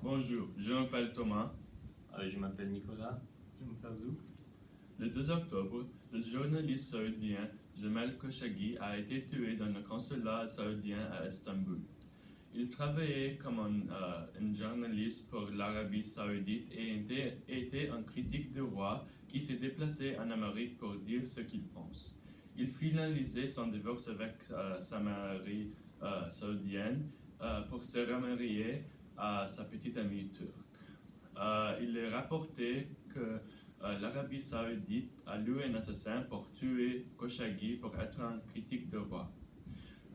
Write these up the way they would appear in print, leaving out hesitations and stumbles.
Bonjour, je m'appelle Thomas. Je m'appelle Nicolas. Je m'appelle Luc. Le 2 octobre, le journaliste saoudien Jamal Khashoggi a été tué dans le consulat saoudien à Istanbul. Il travaillait comme un journaliste pour l'Arabie saoudite et était un critique du roi qui s'est déplacé en Amérique pour dire ce qu'il pense. Il finalisait son divorce avec sa mari saoudienne pour se remarier à sa petite amie turque. Il est rapporté que l'Arabie saoudite a loué un assassin pour tuer Khashoggi pour être un critique du roi.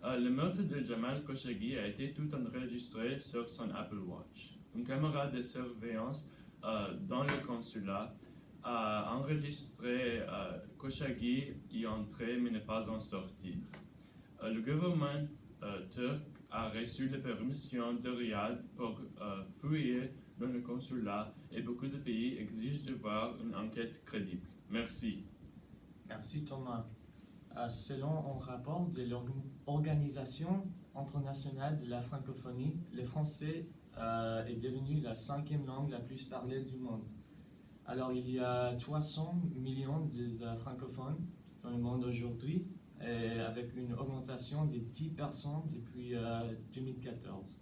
Le meurtre de Jamal Khashoggi a été tout enregistré sur son Apple Watch. Une caméra de surveillance dans le consulat a enregistré Khashoggi y entrer mais ne pas en sortir. Le gouvernement turc a reçu la permission de Riyad pour fouiller dans le consulat et beaucoup de pays exigent de voir une enquête crédible. Merci. Merci Thomas. Selon un rapport de l'Organisation internationale de la francophonie, le français est devenu la 5e langue la plus parlée du monde. Alors il y a 300 millions de francophones dans le monde aujourd'hui, avec une augmentation de 10% depuis 2014.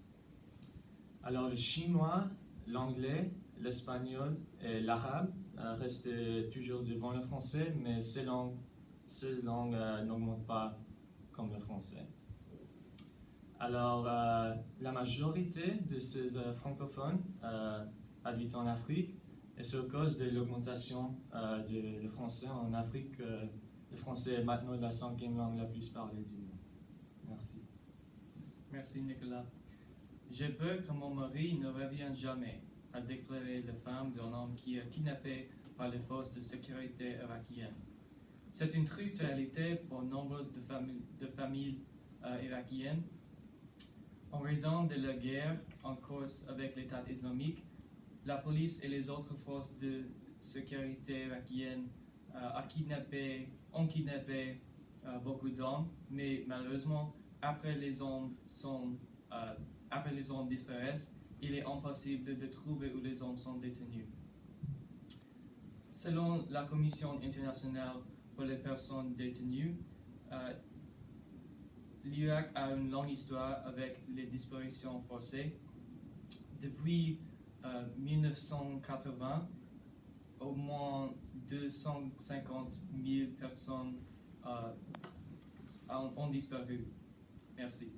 Alors le chinois, l'anglais, l'espagnol et l'arabe restent toujours devant le français, mais ces langues n'augmentent pas comme le français. Alors la majorité de ces francophones habitent en Afrique et c'est à cause de l'augmentation du français en Afrique. Le français est maintenant la 5e langue la plus parlée du monde. Merci. Merci Nicolas. Je veux que mon mari ne revienne jamais, a déclaré la femme d'un homme qui est kidnappé par les forces de sécurité irakiennes. C'est une triste réalité pour nombreuses de familles irakiennes. En raison de la guerre en cours avec l'État islamique, la police et les autres forces de sécurité irakiennes ont kidnappé beaucoup d'hommes, mais malheureusement, après les hommes disparaissent, il est impossible de trouver où les hommes sont détenus. Selon la Commission internationale pour les personnes détenues, l'Irak a une longue histoire avec les disparitions forcées. Depuis 1980, au moins 250 000 personnes ont disparu. Merci.